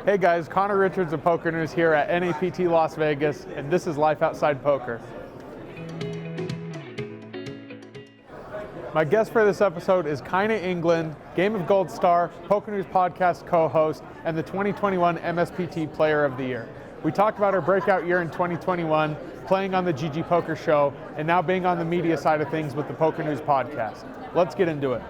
Hey guys, Connor Richards of PokerNews here at NAPT Las Vegas, and this is Life Outside Poker. My guest for this episode is Kyna England, Game of Gold star, PokerNews Podcast co-host, and the 2021 MSPT Player of the Year. We talked about her breakout year in 2021, playing on the GG Poker Show, and now being on the media side of things with the PokerNews Podcast. Let's get into it.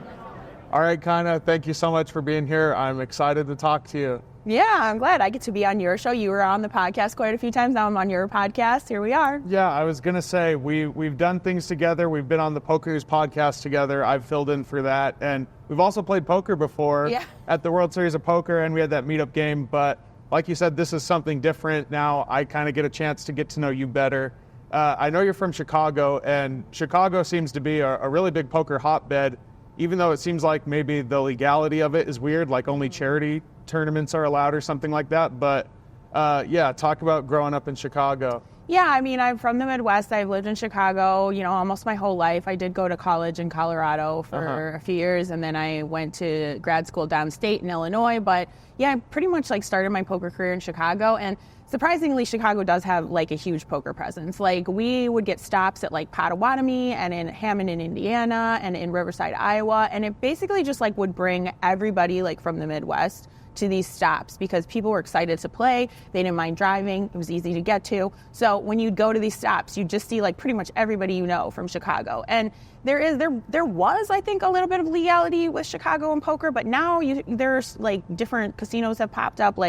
All right, Kyna, thank you so much for being here. I'm excited to talk to you. Yeah, I'm glad I get to be on your show. You were on the podcast quite a few times. Now I'm on your podcast. Here we are. Yeah, I was going to say, we've done things together. We've been on the PokerNews Podcast together. I've filled in for that. And we've also played poker before at the World Series of Poker, and we had that meetup game. But like you said, this is something different. Now I kind of get a chance to get to know you better. I know you're from Chicago, and Chicago seems to be a really big poker hotbed, even though it seems like maybe the legality of it is weird, like only charity tournaments are allowed or something like that. But yeah, talk about growing up in Chicago. Yeah, I mean, I'm from the Midwest. I've lived in Chicago, almost my whole life. I did go to college in Colorado for a few years, and then I went to grad school downstate in Illinois. But yeah, I pretty much started my poker career in Chicago, and surprisingly, Chicago does have a huge poker presence. We would get stops at Potawatomi and in Hammond in Indiana and in Riverside, Iowa, and it basically just would bring everybody from the Midwest to these stops because people were excited to play. They didn't mind driving. It was easy to get to. So when you'd go to these stops, you'd just see pretty much everybody from Chicago. And there was, I think, a little bit of legality with Chicago and poker, but now there's different casinos have popped up.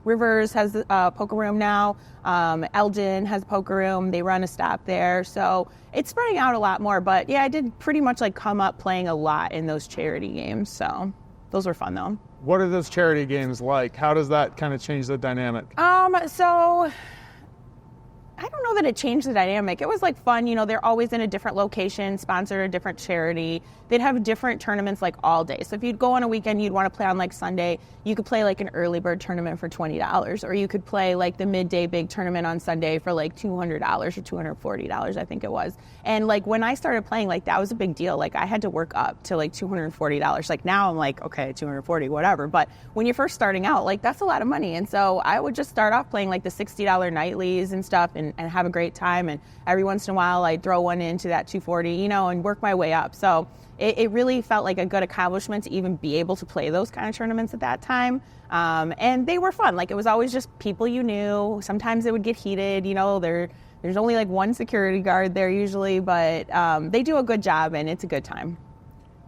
Rivers has a poker room now. Eldon has a poker room. They run a stop there. So it's spreading out a lot more. But yeah, I did pretty much come up playing a lot in those charity games. So those were fun though. What are those charity games like? How does that kind of change the dynamic? So I don't know that it changed the dynamic. It was fun. They're always in a different location, sponsored a different charity. They'd have different tournaments all day. So if you'd go on a weekend, you'd want to play on Sunday, you could play an early bird tournament for $20, or you could play the midday big tournament on Sunday for $200 or $240, I think it was. And when I started playing, that was a big deal. I had to work up to $240. Now I'm okay, $240, whatever. But when you're first starting out, that's a lot of money. And so I would just start off playing the $60 nightlies and stuff and have a great time. And every once in a while I'd throw one into that $240, and work my way up. So it really felt like a good accomplishment to even be able to play those kind of tournaments at that time. And they were fun. It was always just people you knew. Sometimes it would get heated. There's only one security guard there usually, but they do a good job and it's a good time.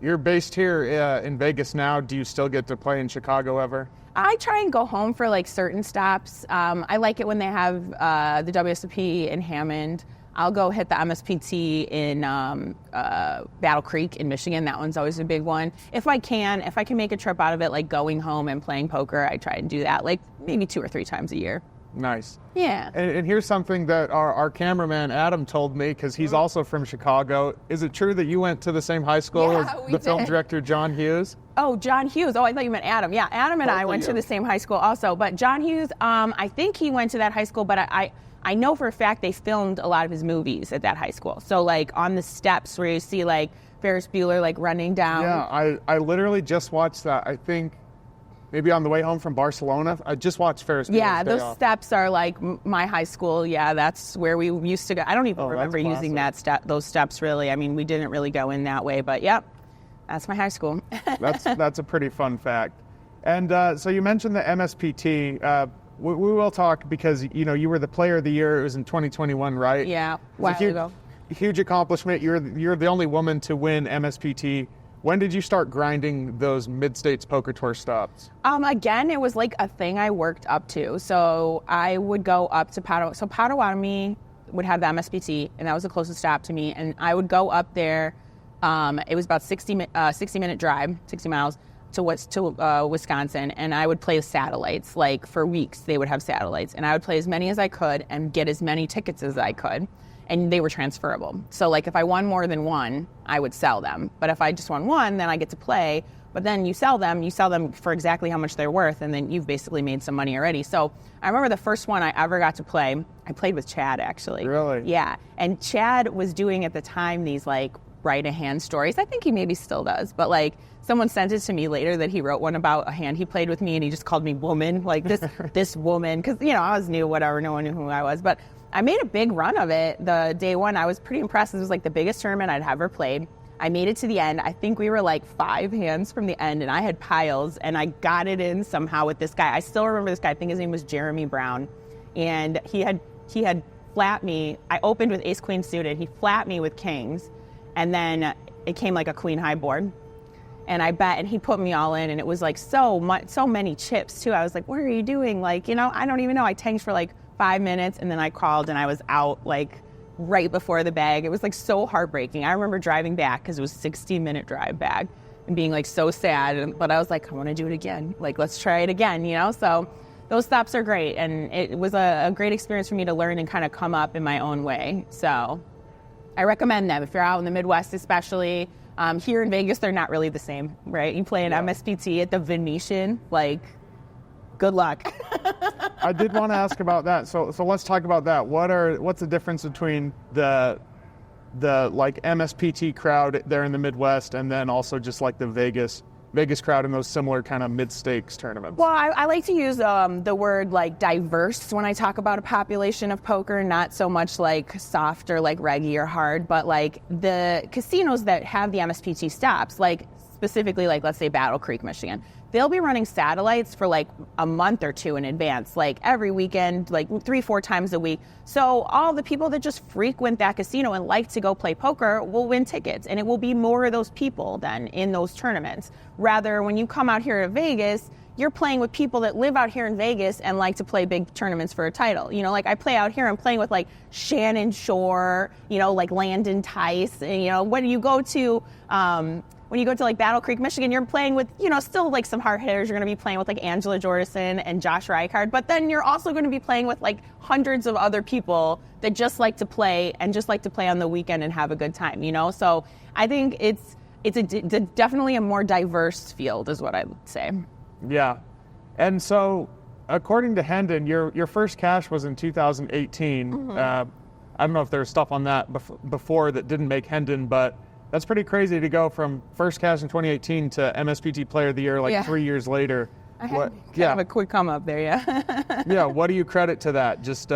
You're based here in Vegas now. Do you still get to play in Chicago ever? I try and go home for certain stops. I like it when they have the WSOP in Hammond. I'll go hit the MSPT in Battle Creek in Michigan. That one's always a big one. If I can make a trip out of it, going home and playing poker, I try and do that maybe 2 or 3 times a year. Nice. Yeah. And here's something that our cameraman Adam told me, because he's also from Chicago. Is it true that you went to the same high school as the film director John Hughes? Oh, John Hughes. Oh, I thought you meant Adam. Yeah, Adam and I went to the same high school also. But John Hughes, I think he went to that high school, but I know for a fact they filmed a lot of his movies at that high school. So on the steps where you see Ferris Bueller running down. Yeah, I literally just watched that. I think maybe on the way home from Barcelona. I just watched Ferris Bueller's Yeah, Day those Off. Steps are my high school. Yeah, that's where we used to go. I don't even remember using those steps really. I mean, we didn't really go in that way, but yep, that's my high school. That's a pretty fun fact. And so you mentioned the MSPT. We will talk because you were the Player of the Year. It was in 2021, right? Yeah, a while ago. Huge accomplishment. You're the only woman to win MSPT. When did you start grinding those Mid-States Poker Tour stops? Again, it was a thing I worked up to. So I would go up to Potawatomi would have the MSPT, and that was the closest stop to me. And I would go up there. It was about 60-minute drive, 60 miles to Wisconsin, and I would play satellites. For weeks, they would have satellites, and I would play as many as I could and get as many tickets as I could. And they were transferable. So if I won more than one, I would sell them. But if I just won one, then I get to play. But then you sell them for exactly how much they're worth, and then you've basically made some money already. So I remember the first one I ever got to play, I played with Chad, actually. Really? Yeah. And Chad was doing at the time these write a hand stories. I think he maybe still does, but like someone sent it to me later that he wrote one about a hand he played with me, and he just called me woman, like this woman, because I was new, whatever, no one knew who I was. But I made a big run of it. The day one, I was pretty impressed. It was like the biggest tournament I'd ever played. I made it to the end. I think we were like 5 hands from the end, and I had piles, and I got it in somehow with this guy. I still remember this guy. I think his name was Jeremy Brown, and he had flat me. I opened with ace queen suited. He flat me with kings, and then it came like a queen high board, and I bet, and he put me all in, and it was like so many chips too. I was like, what are you doing? Like, I don't even know. I tanked for like 5 minutes, and then I called, and I was out like right before the bag. It was like so heartbreaking. I remember driving back, because it was a 60-minute drive back, and being like so sad. But I was like, I want to do it again. Like, let's try it again, So those stops are great, and it was a great experience for me to learn and kind of come up in my own way. So I recommend them if you're out in the Midwest, especially. Here in Vegas, they're not really the same, right? You play an MSPT at the Venetian, like, good luck. I did want to ask about that. So let's talk about that. What's the difference between the like MSPT crowd there in the Midwest, and then also just like the Vegas crowd in those similar kind of mid-stakes tournaments? Well, I like to use the word like diverse when I talk about a population of poker, not so much like soft or like reggy or hard, but like the casinos that have the MSPT stops, like specifically like let's say Battle Creek, Michigan. They'll be running satellites for like a month or 2 in advance, like every weekend, like 3-4 times a week. So all the people that just frequent that casino and like to go play poker will win tickets, and it will be more of those people then in those tournaments. Rather, when you come out here to Vegas, you're playing with people that live out here in Vegas and like to play big tournaments for a title. Like I play out here, I'm playing with like Shannon Shore, like Landon Tice, and when you go to like Battle Creek, Michigan, you're playing with, still like some hard hitters. You're going to be playing with like Angela Jordison and Josh Reichard, but then you're also going to be playing with like hundreds of other people that just like to play and just like to play on the weekend and have a good time, So I think it's definitely a more diverse field is what I would say. Yeah. And so according to Hendon, your first cash was in 2018. Mm-hmm. I don't know if there's stuff on that before that didn't make Hendon, but that's pretty crazy to go from first cash in 2018 to MSPT Player of the Year 3 years later. I had kind of a quick come up there, yeah. Yeah, what do you credit to that? Just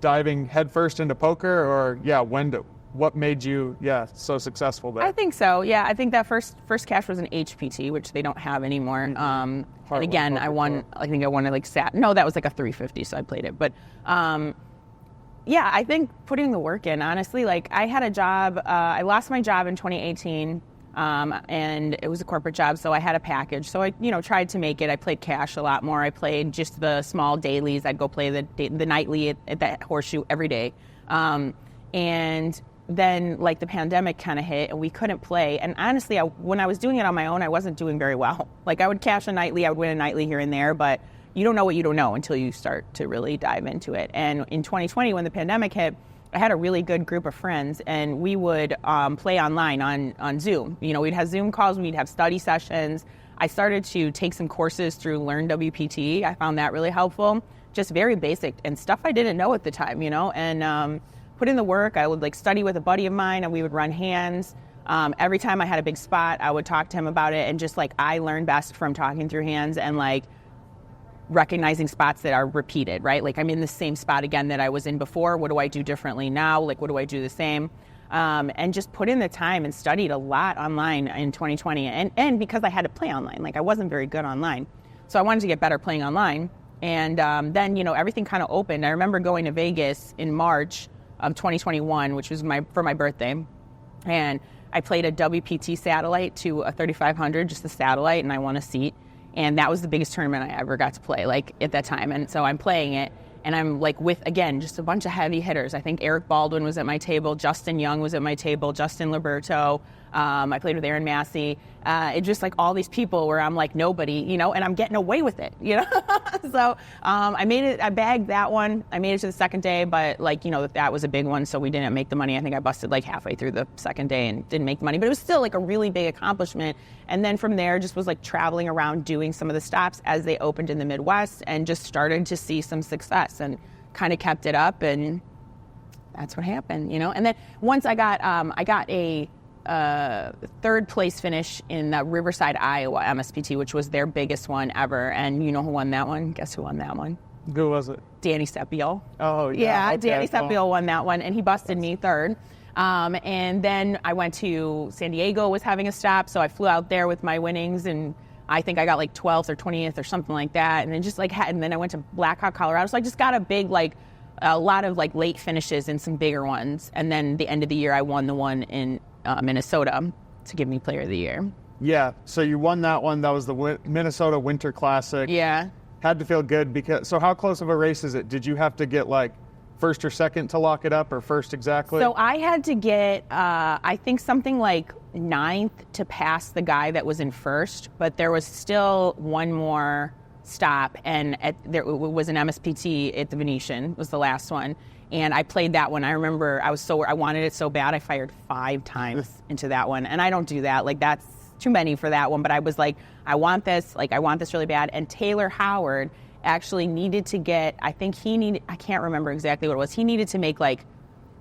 diving headfirst into poker, or what made you so successful there? I think so. Yeah, I think that first cash was an HPT, which they don't have anymore. And again, I won. I think I won it like No, that was like a 350, so I played it. But yeah, I think putting the work in, honestly, like I had a job, I lost my job in 2018, and it was a corporate job, so I had a package. So I, tried to make it. I played cash a lot more. I played just the small dailies. I'd go play the nightly at that Horseshoe every day. And then like the pandemic kind of hit and we couldn't play. And honestly, when I was doing it on my own, I wasn't doing very well. Like I would cash a nightly, I would win a nightly here and there, but you don't know what you don't know until you start to really dive into it. And in 2020, when the pandemic hit, I had a really good group of friends, and we would play online on Zoom. We'd have Zoom calls, we'd have study sessions. I started to take some courses through Learn WPT. I found that really helpful, just very basic and stuff I didn't know at the time, and put in the work. I would like study with a buddy of mine, and we would run hands. Every time I had a big spot, I would talk to him about it, and just like I learned best from talking through hands and like recognizing spots that are repeated, right? Like I'm in the same spot again that I was in before. What do I do differently now? Like what do I do the same? And just put in the time and studied a lot online in 2020. And because I had to play online, like I wasn't very good online. So I wanted to get better playing online. And then, everything kind of opened. I remember going to Vegas in March of 2021, which was for my birthday. And I played a WPT satellite to a 3500, just a satellite, and I won a seat. And that was the biggest tournament I ever got to play, like, at that time. And so I'm playing it, and I'm, like, with, again, just a bunch of heavy hitters. I think Eric Baldwin was at my table. Justin Young was at my table. Justin Liberto. I played with Aaron Massey. It's just, like, all these people where I'm, like, nobody, and I'm getting away with it, So I made it. I bagged that one. I made it to the second day, but, like, that was a big one, so we didn't make the money. I think I busted, like, halfway through the second day and didn't make the money. But it was still, like, a really big accomplishment. And then from there, just was, like, traveling around doing some of the stops as they opened in the Midwest and just started to see some success and kind of kept it up, and that's what happened, And then once I got a third place finish in the Riverside, Iowa MSPT, which was their biggest one ever. And you know who won that one? Guess who won that one? Who was it? Danny Sepio. Oh, yeah. Okay, Danny Sepio won that one, and he busted me third. And then I went to San Diego, was having a stop, so I flew out there with my winnings, and I think I got like 12th or 20th or something like that. And then and then I went to Blackhawk, Colorado. So I just got a lot of like late finishes and some bigger ones. And then the end of the year, I won the one in Minnesota to give me Player of the Year. Yeah. So you won that one. That was the Minnesota Winter Classic. Yeah. Had to feel good so how close of a race is it? Did you have to get like first or second to lock it up, or first exactly? So I had to get, I think something like 9th to pass the guy that was in first, but there was still one more stop, and there was an MSPT at the Venetian, was the last one. And I played that one. I remember I wanted it so bad, I fired 5 times into that one. And I don't do that. Like, that's too many for that one. But I was like, I want this really bad. And Taylor Howard actually needed to get, I can't remember exactly what it was. He needed to make like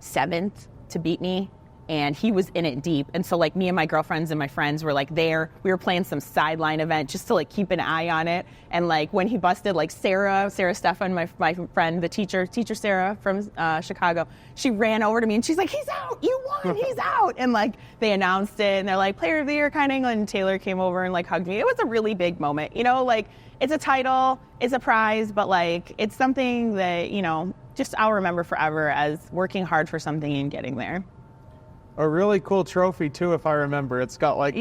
7th to beat me. And he was in it deep. And so like me and my girlfriends and my friends were like there. We were playing some sideline event just to like keep an eye on it. And like when he busted, like Sarah Stefan, my friend, the teacher Sarah from Chicago, she ran over to me and she's like, he's out, you won, he's out. And like they announced it and they're like, Player of the Year, Kyna England. And Taylor came over and like hugged me. It was a really big moment, you know, like it's a title, it's a prize, but like it's something that, you know, just I'll remember forever as working hard for something and getting there. A really cool trophy too, if I remember. It's got like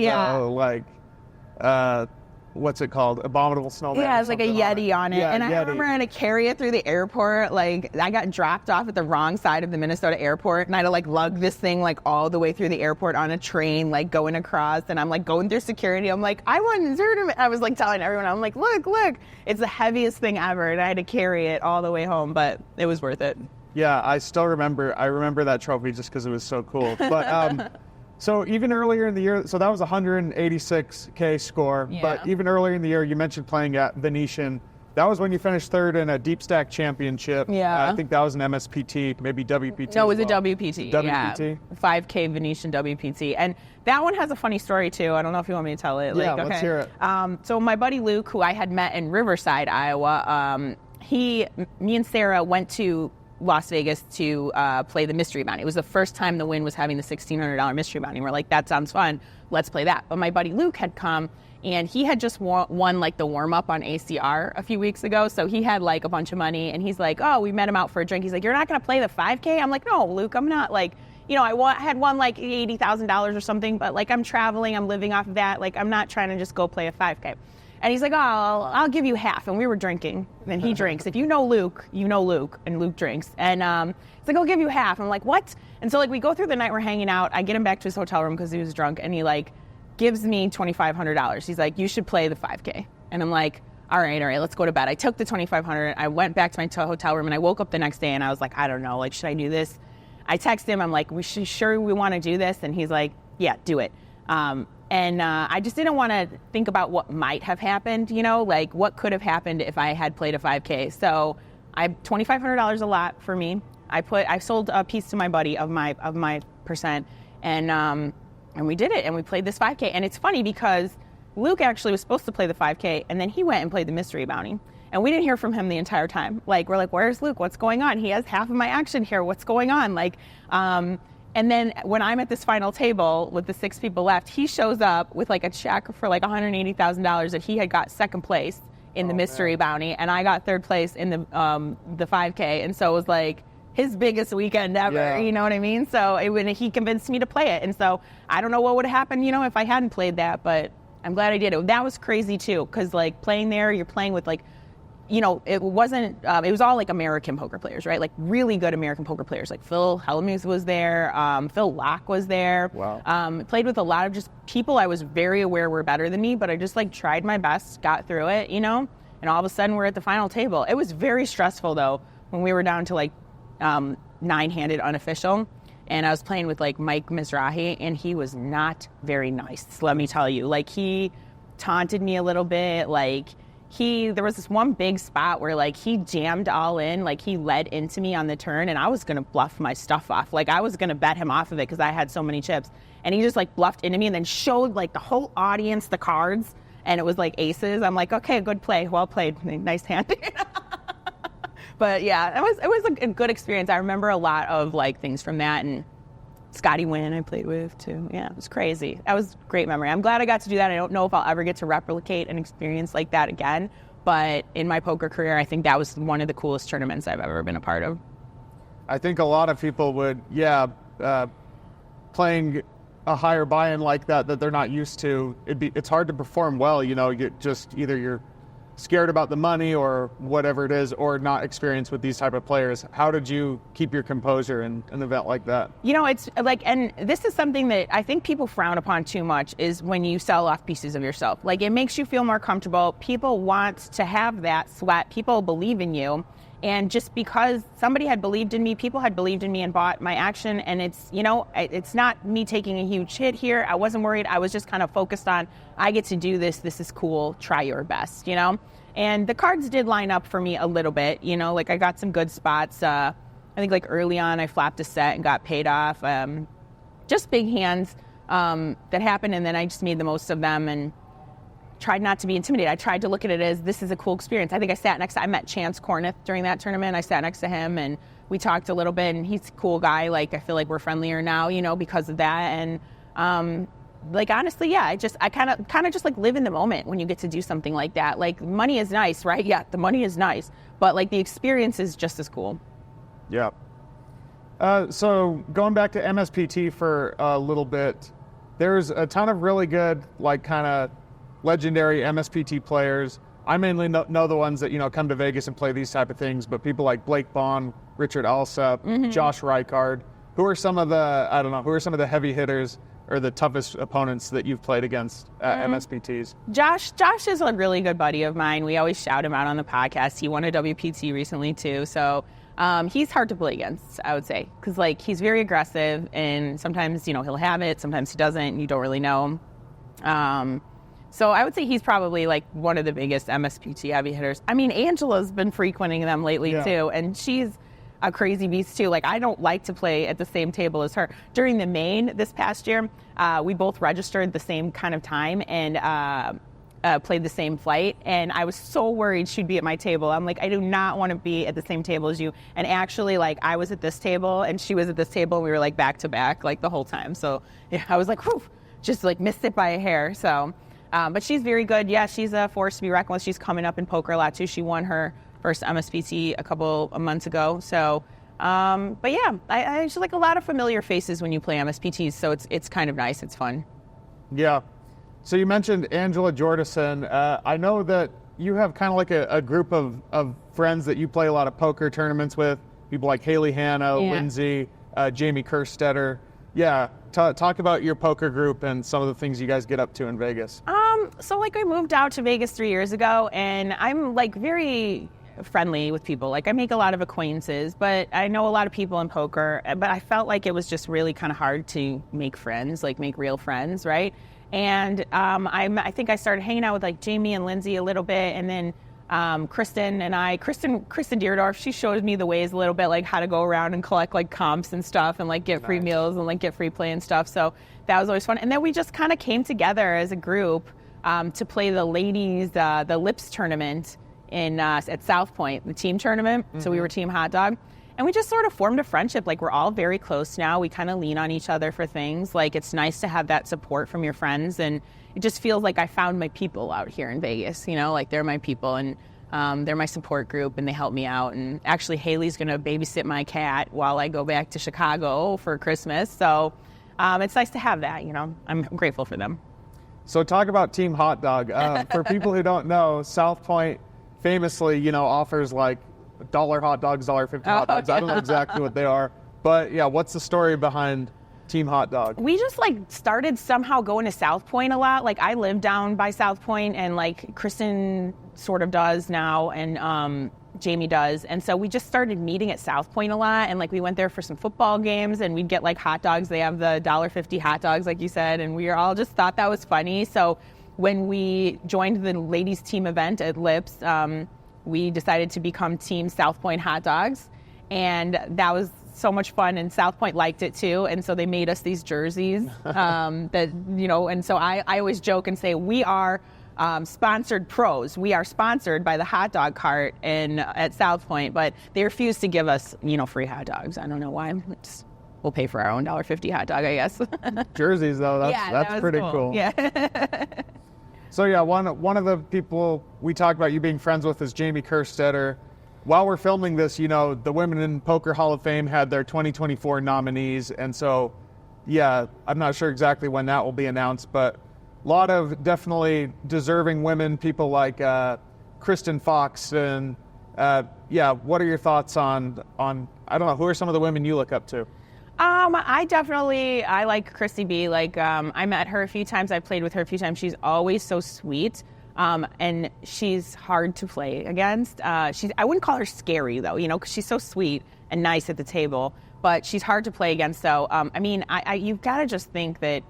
what's it called? Abominable Snowman. Yeah, it's like a Yeti on it. Yeah, and I remember I had to carry it through the airport. Like I got dropped off at the wrong side of the Minnesota airport, and I had to like lug this thing like all the way through the airport on a train, like going across. And I'm like going through security. I'm like, I won tournament. I was like telling everyone, I'm like, look, it's the heaviest thing ever, and I had to carry it all the way home, but it was worth it. Yeah, I remember that trophy just because it was so cool. But so even earlier in the year, so that was a 186K score. Yeah. But even earlier in the year, you mentioned playing at Venetian. That was when you finished third in a deep stack championship. Yeah. I think that was an MSPT, maybe WPT. No, it was a WPT. WPT? Yeah. 5K Venetian WPT. And that one has a funny story too. I don't know if you want me to tell it. Let's hear it. So my buddy Luke, who I had met in Riverside, Iowa, me and Sarah went to Las Vegas to play the mystery bounty. It was the first time the win was having the $1,600 mystery bounty. We're like, that sounds fun. Let's play that. But my buddy Luke had come, and he had just won like the warm up on ACR a few weeks ago. So he had like a bunch of money, and he's like, oh, we met him out for a drink. He's like, you're not going to play the 5K? I'm like, no, Luke, I'm not. Like, you know, I had won like $80,000 or something, but like I'm traveling, I'm living off of that. Like, I'm not trying to just go play a 5K. And he's like, oh, I'll give you half. And we were drinking. And he drinks. If you know Luke, and Luke drinks. And he's like, I'll give you half. I'm like, what? And so like we go through the night, we're hanging out. I get him back to his hotel room because he was drunk. And he like gives me $2,500. He's like, you should play the 5K. And I'm like, all right, let's go to bed. I took the $2,500. I went back to my hotel room, and I woke up the next day, and I was like, I don't know. Like, should I do this? I text him. I'm like, sure we want to do this? And he's like, yeah, do it. And I just didn't want to think about what might have happened, you know, like what could have happened if I had played a 5K. So $2,500 a lot for me. I sold a piece to my buddy of my percent, and we did it, and we played this 5K. And it's funny because Luke actually was supposed to play the 5K, and then he went and played the mystery bounty. And we didn't hear from him the entire time. Like, we're like, where's Luke? What's going on? He has half of my action here. What's going on? Like, and then when I'm at this final table with the 6 people left, he shows up with like a check for like $180,000 that he had got second place in the mystery bounty, and I got third place in the 5K. And so it was like his biggest weekend ever, you know what I mean? So he convinced me to play it. And so I don't know what would have happened, you know, if I hadn't played that, but I'm glad I did it. That was crazy too, because like playing there, you're playing with like, you know, it wasn't, it was all like American poker players, right? Like really good American poker players. Like Phil Hellmuth was there. Phil Locke was there. Wow. Played with a lot of just people I was very aware were better than me, but I just like tried my best, got through it, you know? And all of a sudden we're at the final table. It was very stressful though, when we were down to like 9-handed unofficial. And I was playing with like Mike Mizrahi, and he was not very nice, let me tell you. Like he taunted me a little bit, like, there was this one big spot where like he jammed all in, like he led into me on the turn, and I was going to bluff my stuff off. Like I was going to bet him off of it because I had so many chips. And he just like bluffed into me and then showed like the whole audience the cards, and it was like aces. I'm like, okay, good play, well played, nice hand. But yeah, it was a good experience. I remember a lot of like things from that, and Scotty Wynn I played with too. Yeah, it was crazy. That was a great memory. I'm glad I got to do that. I don't know if I'll ever get to replicate an experience like that again, but in my poker career, I think that was one of the coolest tournaments I've ever been a part of. I think a lot of people would, playing a higher buy-in like that they're not used to, it's hard to perform well. You know, you're scared about the money or whatever it is, or not experienced with these type of players. How did you keep your composure in an event like that? You know, it's like, and this is something that I think people frown upon too much, is when you sell off pieces of yourself. Like, it makes you feel more comfortable. People want to have that sweat. People believe in you. And just because somebody had believed in me, people had believed in me and bought my action, and it's not me taking a huge hit here. I wasn't worried. I was just kind of focused on, I get to do this. This is cool. Try your best, And the cards did line up for me a little bit, like I got some good spots. I think like early on I flapped a set and got paid off. Just big hands that happened, and then I just made the most of them and tried not to be intimidated. I tried to look at it as, this is a cool experience. I think I met Chance Corneth during that tournament. I sat next to him and we talked a little bit, and he's a cool guy. Like, I feel like we're friendlier now, because of that. And like, honestly, yeah, I kind of just like live in the moment when you get to do something like that. Like, money is nice, right? Yeah, the money is nice, but like the experience is just as cool. Yeah. So going back to MSPT for a little bit, there's a ton of really good, like, kind of legendary MSPT players. I mainly know the ones that, come to Vegas and play these type of things, but people like Blake Bond, Richard Alsop, Josh Reichard, who are some of the heavy hitters or the toughest opponents that you've played against at MSPTs? Josh is a really good buddy of mine. We always shout him out on the podcast. He won a WPT recently too, so he's hard to play against, I would say, because like he's very aggressive, and sometimes he'll have it, sometimes he doesn't, and you don't really know him. So I would say he's probably like one of the biggest MSPT heavy hitters. I mean, Angela's been frequenting them lately too, and she's a crazy beast too. Like, I don't like to play at the same table as her. During the main this past year, we both registered the same kind of time and played the same flight, and I was so worried she'd be at my table. I'm like, I do not want to be at the same table as you. And actually, like, I was at this table and she was at this table, and we were like back to back like the whole time. So yeah, I was like, whew, just like missed it by a hair. So but she's very good. Yeah, she's a force to be reckoned with. She's coming up in poker a lot too. She won her first MSPT a couple of months ago. So, but yeah, I just like a lot of familiar faces when you play MSPTs. So it's kind of nice. It's fun. Yeah. So you mentioned Angela Jordison. I know that you have kind of like a group of friends that you play a lot of poker tournaments with. People like Haley Hanna, Lindsay, Jamie Kerstetter. Yeah. Talk about your poker group and some of the things you guys get up to in Vegas. So like I moved out to Vegas 3 years ago, and I'm like very friendly with people. Like, I make a lot of acquaintances, but I know a lot of people in poker, but I felt like it was just really kind of hard to make friends, like make real friends, right? And I think I started hanging out with like Jamie and Lindsay a little bit, and then Kristen Deerdorf, she showed me the ways a little bit, like how to go around and collect like comps and stuff, and like get free meals and like get free play and stuff. So that was always fun. And then we just kind of came together as a group to play the ladies, the Lips tournament at South Point, the team tournament. So we were Team Hot Dog. And we just sort of formed a friendship. Like, we're all very close now. We kind of lean on each other for things. Like, it's nice to have that support from your friends. And it just feels like I found my people out here in Vegas. Like, they're my people, and they're my support group, and they help me out. And actually, Haley's going to babysit my cat while I go back to Chicago for Christmas. So it's nice to have that, I'm grateful for them. So talk about Team Hot Dog. For people who don't know, South Point famously, offers like $1 hot dogs, $1.50 hot dogs. I don't know exactly what they are. But yeah, what's the story behind Team Hot Dog? We just like started somehow going to South Point a lot. Like, I live down by South Point, and like Kristen sort of does now, and Jamie does. And so we just started meeting at South Point a lot, and like we went there for some football games, and we'd get like hot dogs. They have the $1.50 hot dogs, like you said, and we all just thought that was funny. So when we joined the ladies team event at Lips, we decided to become Team South Point Hot Dogs, and that was so much fun, and South Point liked it too, and so they made us these jerseys that, you know, and so I always joke and say we are sponsored pros. We are sponsored by the hot dog cart at South Point, but they refused to give us, you know, free hot dogs. I don't know why. We'll pay for our own $1.50 hot dog, I guess. Jerseys, though, that's pretty cool. Yeah. So yeah, one of the people we talked about you being friends with is Jamie Kerstetter. While we're filming this, you know, the Women in Poker Hall of Fame had their 2024 nominees, and so, yeah, I'm not sure exactly when that will be announced, but a lot of definitely deserving women, people like Kristen Foxen. Yeah, what are your thoughts on, I don't know, who are some of the women you look up to? I like Chrissy B. Like, I met her a few times. I've played with her a few times. She's always so sweet. And she's hard to play against. I wouldn't call her scary, though, you know, because she's so sweet and nice at the table. But she's hard to play against, though. I mean, you've got to just think that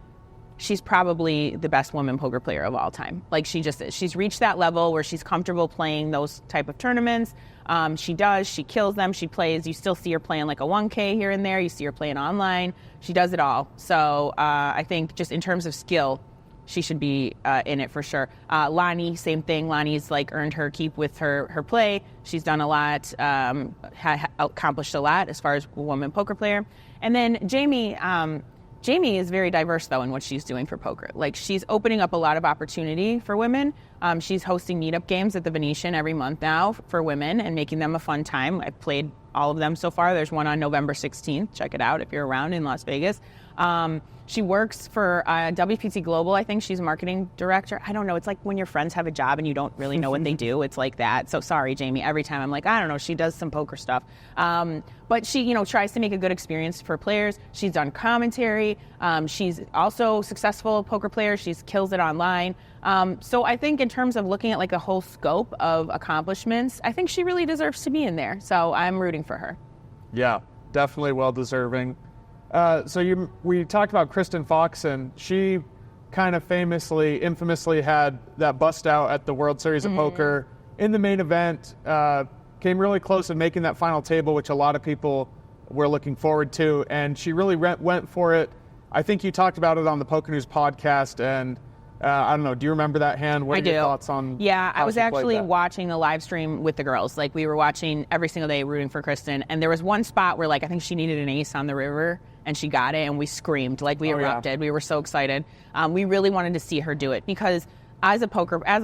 she's probably the best woman poker player of all time. Like, she just is. She's reached that level where she's comfortable playing those type of tournaments. She kills them. She plays. You still see her playing like a 1K here and there. You see her playing online. She does it all. So I think just in terms of skill, she should be in it for sure. Lonnie, same thing. Lonnie's like earned her keep with her play. She's done a lot, accomplished a lot as far as a woman poker player. And then Jamie is very diverse though in what she's doing for poker. Like, she's opening up a lot of opportunity for women. She's hosting meetup games at the Venetian every month now for women and making them a fun time. I've played all of them so far. There's one on November 16th. Check it out if you're around in Las Vegas. She works for WPT Global. I think she's a marketing director. I don't know. It's like when your friends have a job and you don't really know what they do. It's like that. So sorry, Jamie. Every time I'm like, I don't know. She does some poker stuff. But she, you know, tries to make a good experience for players. She's done commentary. She's also a successful poker player. She's kills it online. So I think in terms of looking at like a whole scope of accomplishments, I think she really deserves to be in there. So I'm rooting for her. Yeah, definitely well deserving. We talked about Kristen Foxen. She kind of infamously had that bust out at the World Series of Poker in the main event. Came really close in making that final table, which a lot of people were looking forward to, and she really went for it. I think you talked about it on the PokerNews podcast, and I don't know, do you remember that hand? What are your thoughts on I was actually watching the live stream with the girls. Like, we were watching every single day rooting for Kristen, and there was one spot where, like, I think she needed an ace on the river, and she got it, and we screamed. Like, we erupted. Yeah. We were so excited. We really wanted to see her do it, because as a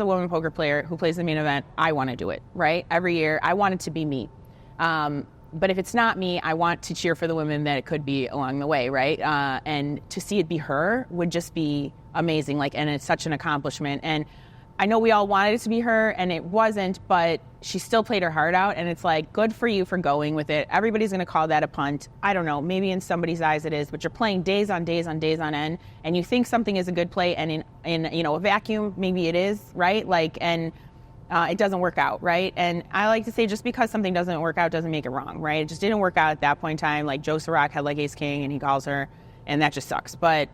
woman poker player who plays the main event, I want to do it, right? Every year, I want it to be me. But if it's not me, I want to cheer for the women that it could be along the way, right? And to see it be her would just be amazing. Like, and it's such an accomplishment. And I know we all wanted it to be her, and it wasn't, but she still played her heart out, and it's like, good for you for going with it. Everybody's going to call that a punt. I don't know, maybe in somebody's eyes it is, but you're playing days on days on days on end, and you think something is a good play, and in you know, a vacuum, maybe it is, right? Like, and it doesn't work out, right? And I like to say, just because something doesn't work out doesn't make it wrong, right? It just didn't work out at that point in time. Like, Joe Sirac had like ace king, and he calls her, and that just sucks. But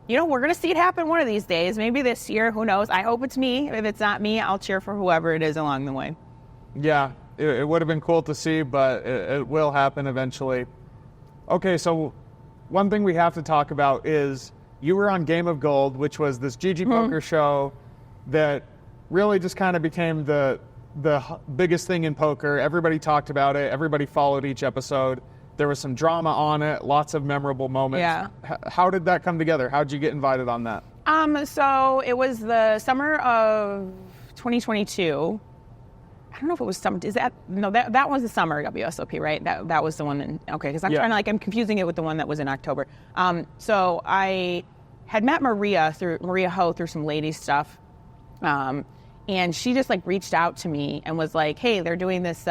you know, we're going to see it happen one of these days. Maybe this year, who knows? I hope it's me. If it's not me, I'll cheer for whoever it is along the way. Yeah, it would have been cool to see, but it will happen eventually. Okay, so one thing we have to talk about is you were on Game of Gold, which was this GG Poker show that really just kind of became the biggest thing in poker. Everybody talked about it. Everybody followed each episode. There was some drama on it, lots of memorable moments. Yeah. How did that come together? How did you get invited on that? So it was the summer of 2022. I don't know if it was summer. That was the summer WSOP, right? That was the one. Okay, because I'm confusing it with the one that was in October. So I had met Maria Ho through some ladies stuff, and she just like reached out to me and was like, "Hey, they're doing this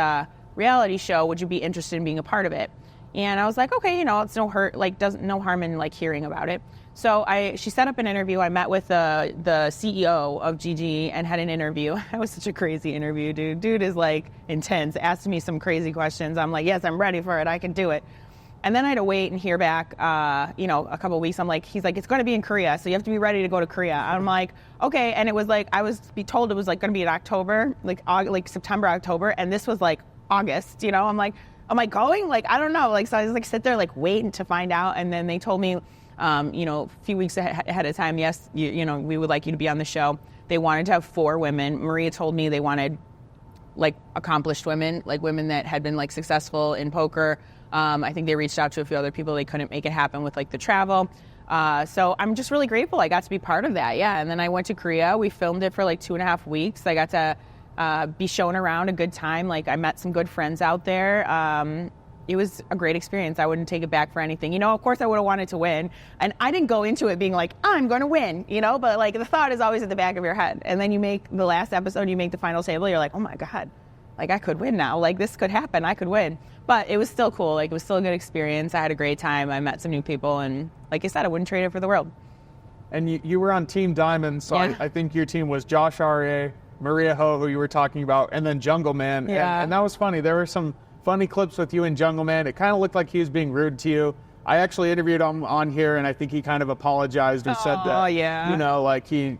reality show. Would you be interested in being a part of it?" And I was like, okay, you know, it's no harm in like hearing about it. So she set up an interview. I met with the CEO of GG and had an interview. That was such a crazy interview, dude. Dude is like intense, asked me some crazy questions. I'm like, yes, I'm ready for it. I can do it. And then I had to wait and hear back, a couple of weeks. He's like, it's going to be in Korea, so you have to be ready to go to Korea. I'm like, okay. And it was like, I was told it was like going to be in October, like September, October. And this was like August, I'm like, am I going? Like, I don't know. Like, so I was like, sit there, like waiting to find out. And then they told me, a few weeks ahead of time, yes, we would like you to be on the show. They wanted to have 4 women. Maria told me they wanted like accomplished women, like women that had been like successful in poker. I think they reached out to a few other people. They couldn't make it happen with like the travel. So I'm just really grateful I got to be part of that. Yeah. And then I went to Korea. We filmed it for like 2.5 weeks. I got to be shown around, a good time. Like I met some good friends out there. It was a great experience. I wouldn't take it back for anything. Of course I would have wanted to win. And I didn't go into it being like, I'm going to win, but like the thought is always at the back of your head. And then you make the last episode, you make the final table, you're like, oh my God, like I could win now. Like this could happen. I could win. But it was still cool. Like it was still a good experience. I had a great time. I met some new people. And like I said, I wouldn't trade it for the world. And you were on Team Diamond. So yeah. I think your team was Josh Aryeh, Maria Ho, who you were talking about, and then Jungle Man. Yeah. And that was funny. There were some funny clips with you and Jungle Man. It kind of looked like he was being rude to you. I actually interviewed him on here, and I think he kind of apologized or said that, like he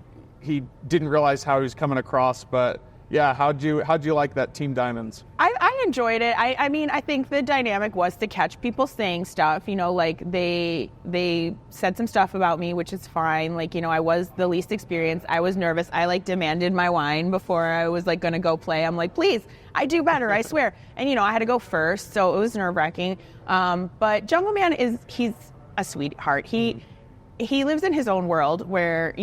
didn't realize how he was coming across. But yeah, how'd you like that Team Diamonds? I enjoyed it. I mean, I think the dynamic was to catch people saying stuff. Like they said some stuff about me, which is fine. Like, I was the least experienced. I was nervous. I like demanded my wine before I was like going to go play. I'm like, please, I do better, I swear. And, I had to go first, so it was nerve-wracking. But Jungle Man he's a sweetheart. He lives in his own world where,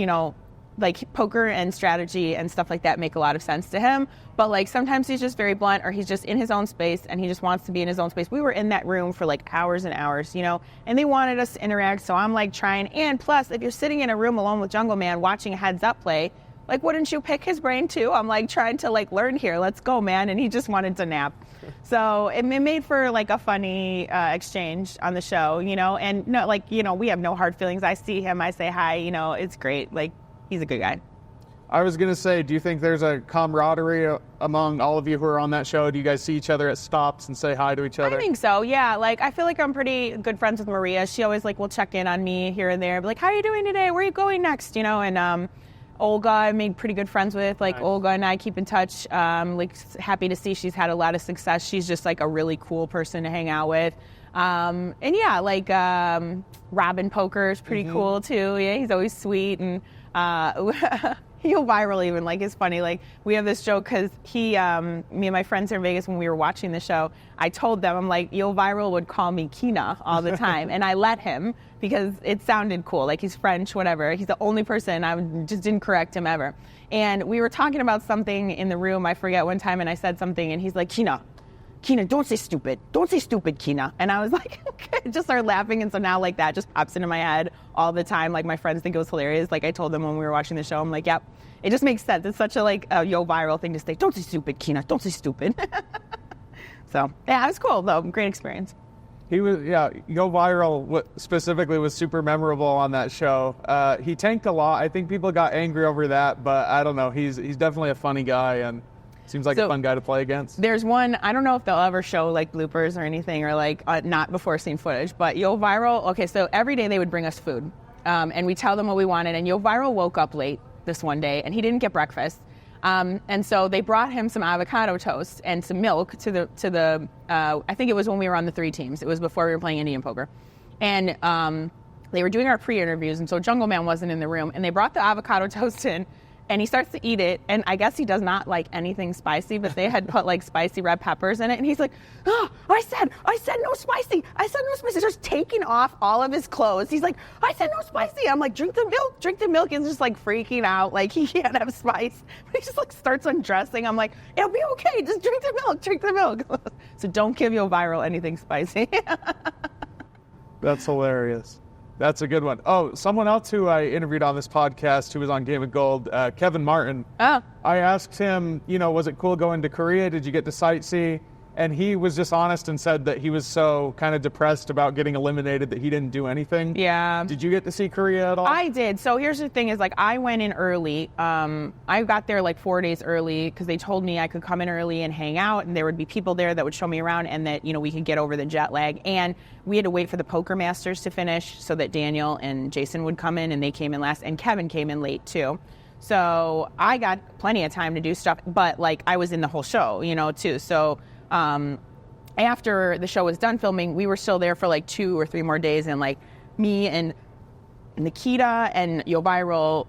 like poker and strategy and stuff like that make a lot of sense to him. But like sometimes he's just very blunt, or he's just in his own space and he just wants to be in his own space. We were in that room for like hours and hours, and they wanted us to interact. So I'm like trying. And plus, if you're sitting in a room alone with Jungle Man watching a heads up play, like wouldn't you pick his brain too? I'm like trying to like learn here. Let's go, man. And he just wanted to nap. So it made for like a funny exchange on the show, and no, like, we have no hard feelings. I see him, I say hi, it's great. Like, he's a good guy. I was going to say, do you think there's a camaraderie among all of you who are on that show? Do you guys see each other at stops and say hi to each other? I think so, yeah. Like, I feel like I'm pretty good friends with Maria. She always, like, will check in on me here and there. Be like, how are you doing today? Where are you going next? And Olga, I made pretty good friends with. Like, nice. Olga and I keep in touch. Like, happy to see she's had a lot of success. She's just, like, a really cool person to hang out with. And yeah, like, Robin Poker is pretty cool, too. Yeah, he's always sweet. And he'll viral even. Like, it's funny. Like, we have this joke because me and my friends here in Vegas, when we were watching the show, I told them, I'm like, Yo Viral would call me Kyna all the time. And I let him because it sounded cool. Like, he's French, whatever. He's the only person. I just didn't correct him ever. And we were talking about something in the room. I forget one time. And I said something. And he's like, Kyna, don't say stupid. Don't say stupid, Kyna. And I was like, okay, just started laughing. And so now, like, that just pops into my head all the time. Like, my friends think it was hilarious. Like, I told them when we were watching the show, I'm like, yep, it just makes sense. It's such a, like, Yo Viral thing to say. Don't say stupid, Kyna. Don't say stupid. So, yeah, it was cool, though. Great experience. He was, yeah, Yo Viral specifically was super memorable on that show. He tanked a lot. I think people got angry over that, but I don't know. He's definitely a funny guy, and seems like a fun guy to play against. There's one, I don't know if they'll ever show like bloopers or anything, or like not before scene footage, but Yo Viral, okay, so every day they would bring us food, and we tell them what we wanted, and Yo Viral woke up late this one day, and he didn't get breakfast. And so they brought him some avocado toast and some milk to the I think it was when we were on the 3 teams. It was before we were playing Indian poker. And they were doing our pre-interviews, and so Jungle Man wasn't in the room, and they brought the avocado toast in, and he starts to eat it, and I guess he does not like anything spicy, but they had put like spicy red peppers in it, and he's like, oh, I said no spicy. I said no spicy. Just taking off all of his clothes. He's like, I said no spicy. I'm like, drink the milk. He's just like freaking out, like he can't have spice. But he just like starts undressing. I'm like, it'll be okay. Just drink the milk. So don't give Yo Viral anything spicy. That's hilarious. That's a good one. Oh, someone else who I interviewed on this podcast who was on Game of Gold, Kevin Martin. Oh. I asked him, was it cool going to Korea? Did you get to sightsee? And he was just honest and said that he was so kind of depressed about getting eliminated that he didn't do anything. Yeah. Did you get to see Korea at all? I did. So here's the thing is, like, I went in early. I got there like 4 days early because they told me I could come in early and hang out, and there would be people there that would show me around, and that, you know, we could get over the jet lag. And we had to wait for the Poker Masters to finish so that Daniel and Jason would come in, and they came in last, and Kevin came in late too. So I got plenty of time to do stuff, but like I was in the whole show, you know, too. So after the show was done filming, we were still there for like 2 or 3 more days, and like me and Nikita and Yoviral,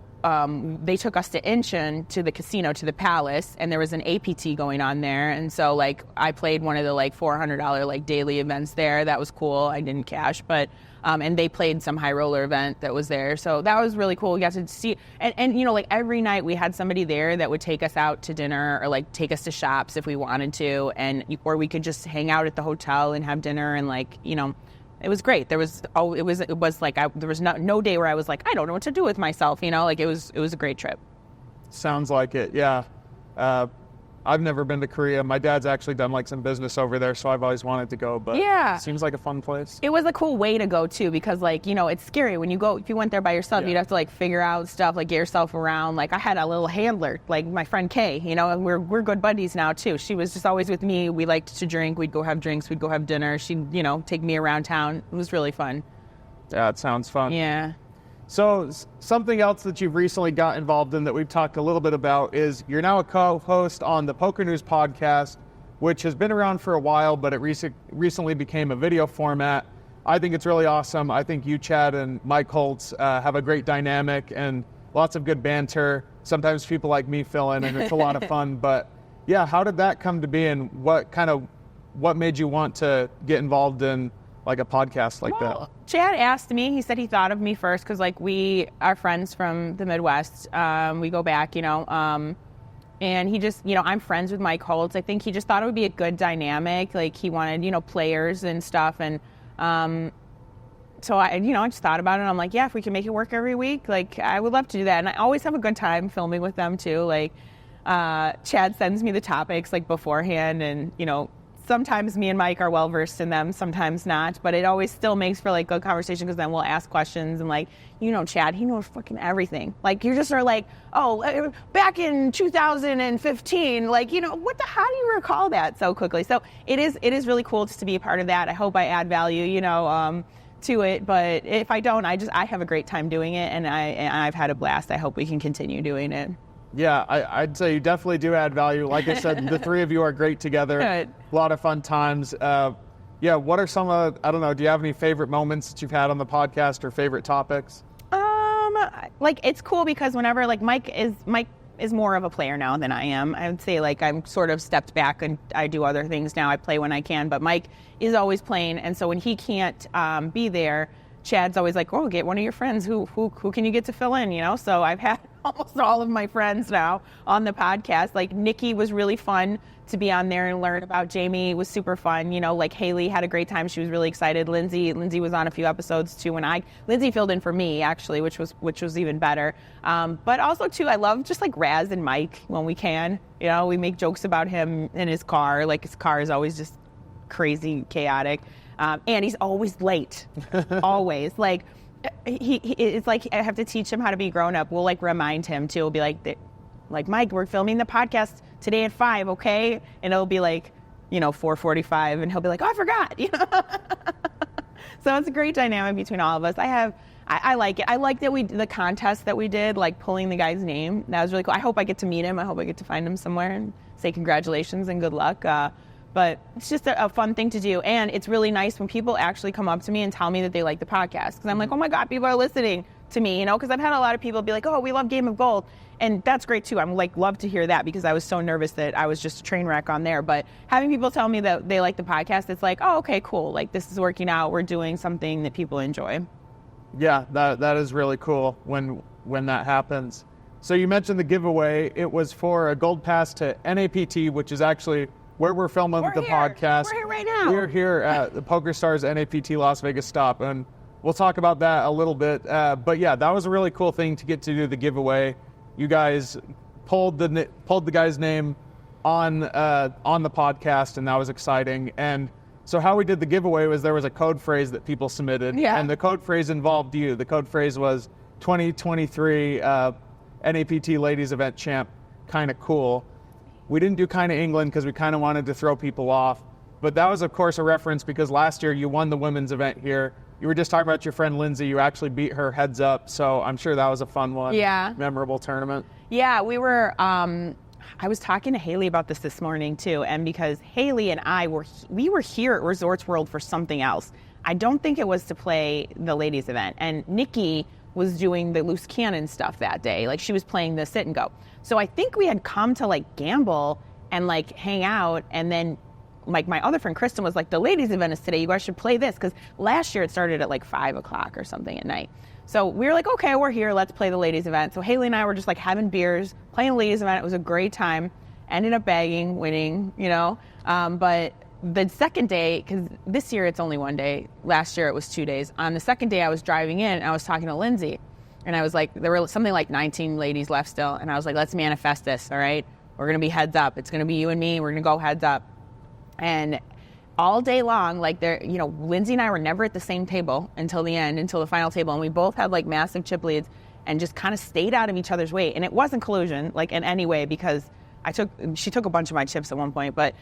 they took us to Incheon, to the casino, to the Palace, and there was an APT going on there, and so like I played one of the like $400 like daily events there. That was cool. I didn't cash, but and they played some high roller event that was there, so that was really cool. We got to see, and you know, like every night we had somebody there that would take us out to dinner or like take us to shops if we wanted to, and or we could just hang out at the hotel and have dinner, and like, you know, it was great. There was it was like there was no day where I was like, I don't know what to do with myself, you know, like it was a great trip. Sounds like it, yeah. I've never been to Korea. My dad's actually done like some business over there, so I've always wanted to go, but yeah, it seems like a fun place. It was a cool way to go too, because like, you know, it's scary when you go, if you went there by yourself, you'd have to like figure out stuff, like get yourself around. Like I had a little handler, like my friend Kay, you know, and we're good buddies now too. She was just always with me. We liked to drink. We'd go have drinks. We'd go have dinner. She'd, you know, take me around town. It was really fun. Yeah, it sounds fun. Yeah. So something else that you've recently got involved in that we've talked a little bit about is you're now a co-host on the PokerNews Podcast, which has been around for a while, but it recently became a video format. I think it's really awesome. I think you, Chad, and Mike Holtz have a great dynamic and lots of good banter. Sometimes people like me fill in, and it's a lot of fun. But yeah, how did that come to be, and what made you want to get involved in like a podcast like that? Chad asked me. He said he thought of me first because like we are friends from the Midwest. We go back, you know, and he just, you know, I'm friends with Mike Holtz. I think he just thought it would be a good dynamic. Like he wanted, you know, players and stuff, and so I just thought about it. And I'm like, yeah, if we can make it work every week, like I would love to do that. And I always have a good time filming with them too. Like Chad sends me the topics like beforehand, and you know, sometimes me and Mike are well versed in them, sometimes not, but it always still makes for like good conversation, because then we'll ask questions, and like, you know, Chad, he knows fucking everything. Like you just are like, oh, back in 2015, like, you know, how do you recall that so quickly? So it is really cool just to be a part of that. I hope I add value, you know, to it, but if I don't, I have a great time doing it, and I've had a blast. I hope we can continue doing it. Yeah, I'd say you definitely do add value. Like I said, the three of you are great together. Good. A lot of fun times. Yeah, what are some of, I don't know, do you have any favorite moments that you've had on the podcast or favorite topics? Like it's cool because whenever, like Mike is more of a player now than I am. I would say like I'm sort of stepped back and I do other things now. I play when I can, but Mike is always playing, and so when he can't be there, Chad's always like, oh, get one of your friends. Who can you get to fill in, you know? So I've had almost all of my friends now on the podcast. Like Nikki was really fun to be on there and learn about. Jamie was super fun. You know, like Haley had a great time. She was really excited. Lindsay was on a few episodes too. Lindsay filled in for me actually, which was even better. But also too, I love just like Raz and Mike when we can. You know, we make jokes about him in his car. Like his car is always just crazy, chaotic. And he's always late, always. Like it's like I have to teach him how to be grown up. We'll like remind him too. We'll be like Mike, we're filming the podcast today at 5, okay? And it'll be like, you know, 4:45, and he'll be like, oh, I forgot. You know? So it's a great dynamic between all of us. I like it. I like that the contest that we did, like pulling the guy's name. That was really cool. I hope I get to meet him. I hope I get to find him somewhere and say congratulations and good luck. But it's just a fun thing to do. And it's really nice when people actually come up to me and tell me that they like the podcast. Because I'm like, oh my God, people are listening to me, you know? Because I've had a lot of people be like, oh, we love Game of Gold. And that's great too. I'm like, love to hear that, because I was so nervous that I was just a train wreck on there. But having people tell me that they like the podcast, it's like, oh, okay, cool. Like this is working out. We're doing something that people enjoy. Yeah, that is really cool when that happens. So you mentioned the giveaway. It was for a gold pass to NAPT, which is actually where we're filming the podcast. We're here right now. We're here at the PokerStars NAPT Las Vegas stop, and we'll talk about that a little bit. But yeah, that was a really cool thing to get to do the giveaway. You guys pulled the guy's name on the podcast, and that was exciting. And so how we did the giveaway was there was a code phrase that people submitted, and the code phrase involved you. The code phrase was 2023 NAPT Ladies Event Champ, Kyna Cool. We didn't do Kyna England because we kind of wanted to throw people off, but that was, of course, a reference because last year you won the women's event here. You were just talking about your friend Lindsay. You actually beat her heads up, so I'm sure that was a fun one. Yeah. Memorable tournament. Yeah, we were, I was talking to Haley about this morning too, and because Haley and I were here at Resorts World for something else. I don't think it was to play the ladies event, and Nikki was doing the loose cannon stuff that day. Like, she was playing the sit and go. So I think we had come to like gamble and like hang out, and then like my other friend Kristen was like, the ladies event is today, you guys should play this, because last year it started at like 5 o'clock or something at night. So we were like, okay, we're here, let's play the ladies event. So Haley and I were just like having beers, playing the ladies event. It was a great time. Ended up bagging, winning, you know. But the second day, because this year it's only one day, last year it was 2 days. On the second day I was driving in and I was talking to Lindsay, and I was like, there were something like 19 ladies left still, and I was like, let's manifest this, all right? We're gonna be heads up. It's gonna be you and me, we're gonna go heads up. And all day long, like, there, you know, Lindsay and I were never at the same table until the end, until the final table, and we both had like massive chip leads and just kind of stayed out of each other's way. And it wasn't collusion, like, in any way, because she took a bunch of my chips at one point, but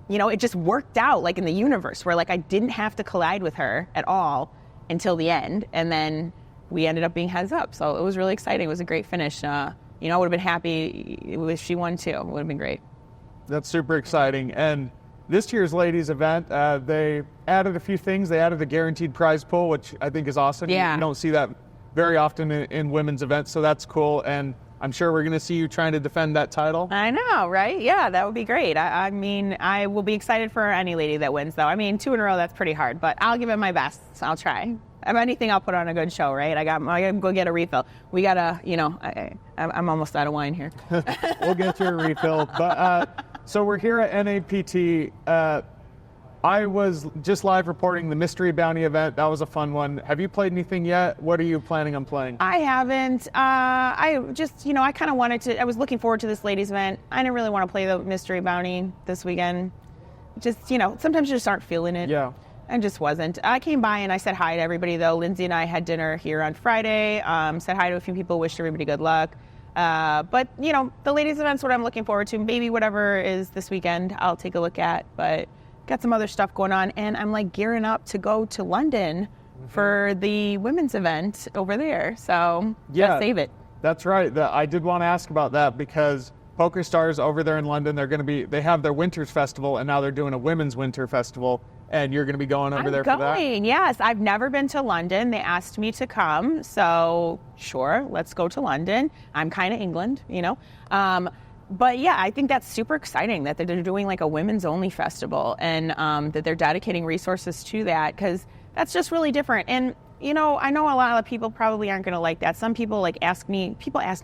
you know, it just worked out like in the universe where like I didn't have to collide with her at all until the end, and then we ended up being heads up. So it was really exciting. It was a great finish. You know, I would have been happy if she won too. It would have been great. That's super exciting. And this year's ladies event, they added a few things. They added a guaranteed prize pool, which I think is awesome. Yeah. You don't see that very often in women's events, so that's cool. And I'm sure we're going to see you trying to defend that title. I know, right? Yeah, that would be great. I mean, I will be excited for any lady that wins, though. I mean, 2 in a row, that's pretty hard, but I'll give it my best. So I'll try. If anything, I'll put on a good show, right? I gotta go get a refill. We gotta, you know, I'm almost out of wine here. We'll get you a refill. But so we're here at NAPT. I was just live reporting the Mystery Bounty event. That was a fun one. Have you played anything yet? What are you planning on playing? I haven't. I just, you know, I kind of wanted to, I was looking forward to this ladies event. I didn't really want to play the Mystery Bounty this weekend. Just, you know, sometimes you just aren't feeling it. Yeah. I just wasn't. I came by and I said hi to everybody, though. Lindsay and I had dinner here on Friday. Said hi to a few people, wished everybody good luck. But, you know, the ladies event's what I'm looking forward to. Maybe whatever is this weekend, I'll take a look at. But got some other stuff going on, and I'm like gearing up to go to London for the women's event over there. So yeah, save it. That's right. I did want to ask about that because PokerStars over there in London, they have their Winters Festival, and now they're doing a Women's Winter Festival, and you're going to be going over there for that? Yes. I've never been to London. They asked me to come, so sure, let's go to London. I'm Kyna England, you know. But yeah, I think that's super exciting that they're doing like a women's only festival, and that they're dedicating resources to that, because that's just really different. And, you know, I know a lot of people probably aren't going to like that. Some people ask me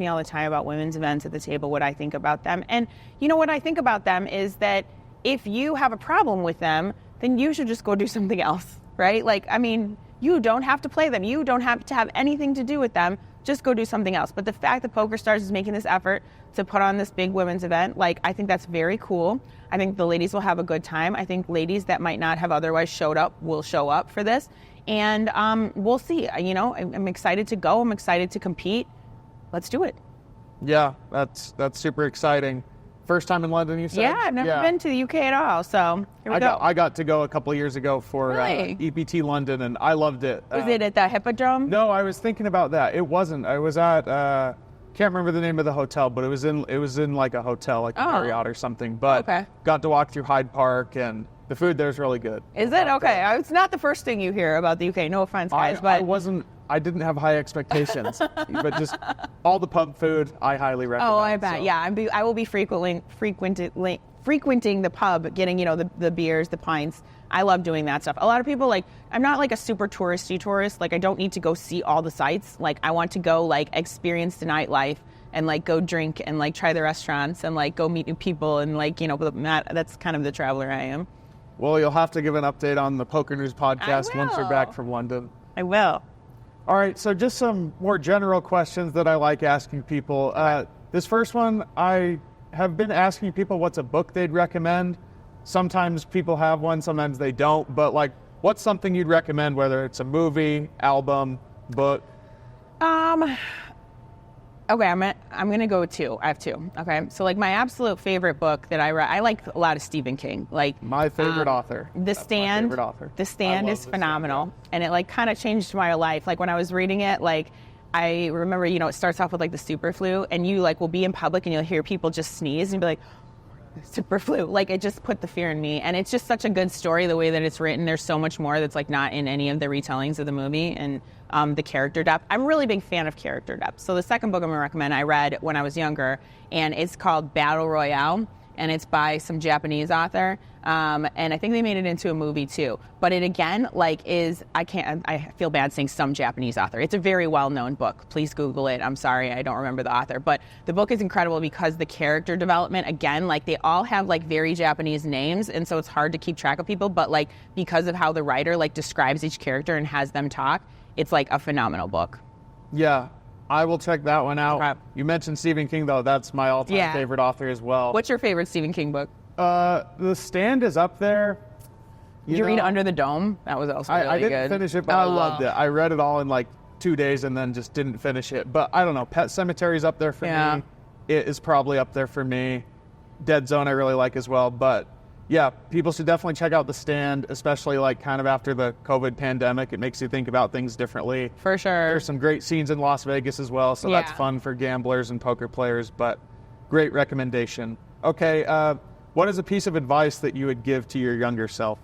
all the time about women's events at the table, what I think about them. And, you know, what I think about them is that if you have a problem with them, then you should just go do something else, right? Like, I mean, you don't have to play them. You don't have to have anything to do with them. Just go do something else. But the fact that PokerStars is making this effort to put on this big women's event, like, I think that's very cool. I think the ladies will have a good time. I think ladies that might not have otherwise showed up will show up for this. And we'll see. You know, I'm excited to go. I'm excited to compete. Let's do it. Yeah, that's super exciting. First time in London, you said? Yeah, I've never been to the UK at all, so here we go. I got to go a couple of years ago for Really? EPT London, and I loved it. Was it at the Hippodrome? No, I was thinking about that. It wasn't. I was at, can't remember the name of the hotel, but it was in like a hotel, like Marriott or something. But got to walk through Hyde Park, and the food there is really good. Is it? Okay. It's not the first thing you hear about the UK. No offense, guys, but I didn't have high expectations, but just all the pub food, I highly recommend. Oh, I bet. So. Yeah, I will be frequenting the pub, getting, you know, the beers, the pints. I love doing that stuff. A lot of people, like, I'm not like a super touristy tourist. Like, I don't need to go see all the sights. Like, I want to go, like, experience the nightlife and, like, go drink and, like, try the restaurants and, like, go meet new people and, like, you know, that's kind of the traveler I am. Well, you'll have to give an update on the PokerNews Podcast once you're back from London. I will. All right, so just some more general questions that I like asking people. This first one, I have been asking people what's a book they'd recommend. Sometimes people have one, sometimes they don't. But like, what's something you'd recommend, whether it's a movie, album, book? Okay, I'm gonna go with two. I have two. Okay, so like my absolute favorite book that I read, I like a lot of Stephen King. Like my favorite author. The Stand. My favorite author. The Stand is phenomenal, and it like kind of changed my life. Like when I was reading it, like I remember, it starts off with like the super flu, and you like will be in public and you'll hear people just sneeze and you'll be like, super flu. Like it just put the fear in me, and it's just such a good story the way that it's written. There's so much more that's like not in any of the retellings of the movie, and the character depth. I'm a really big fan of character depth. So the second book I'm gonna recommend I read when I was younger, and it's called Battle Royale, and it's by some Japanese author, and I think they made it into a movie too. But it again I feel bad saying some Japanese author. It's a very well-known book. Please Google it. I'm sorry, I don't remember the author, but the book is incredible because the character development, again, like they all have like very Japanese names, and so it's hard to keep track of people, but like because of how the writer like describes each character and has them talk, it's like a phenomenal book. Yeah, I will check that one out. Okay. You mentioned Stephen King, though. That's my all-time favorite author as well. What's your favorite Stephen King book? The Stand is up there. Did you read Under the Dome? That was also really good. I didn't finish it, but I loved it. I read it all in like 2 days and then just didn't finish it. But I don't know. Pet Sematary is up there for me. It is probably up there for me. Dead Zone I really like as well. But yeah, people should definitely check out The Stand, especially like kind of after the COVID pandemic. It makes you think about things differently. For sure. There's some great scenes in Las Vegas as well, so that's fun for gamblers and poker players, but great recommendation. Okay, what is a piece of advice that you would give to your younger self?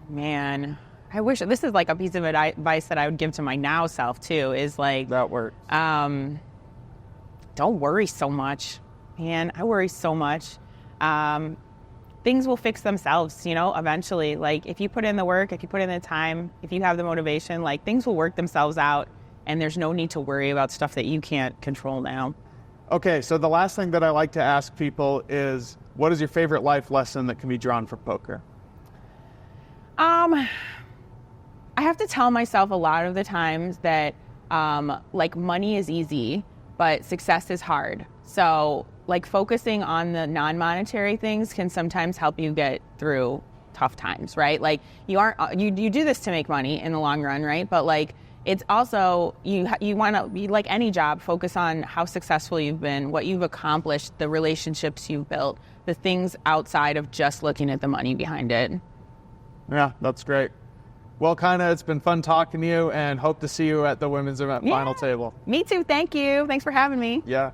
Man, I wish this is like a piece of advice that I would give to my now self too, is like, that works. Don't worry so much. Man, I worry so much. Things will fix themselves, eventually. Like if you put in the work, if you put in the time, if you have the motivation, like things will work themselves out, and there's no need to worry about stuff that you can't control now. Okay, so the last thing that I like to ask people is, what is your favorite life lesson that can be drawn from poker? I have to tell myself a lot of the times that like money is easy, but success is hard. So like focusing on the non-monetary things can sometimes help you get through tough times, right? Like you do this to make money in the long run, right? But like it's also you want to be like any job, focus on how successful you've been, what you've accomplished, the relationships you've built, the things outside of just looking at the money behind it. Yeah, that's great. Well, Kyna, it's been fun talking to you, and hope to see you at the women's event final table. Me too. Thank you. Thanks for having me. Yeah.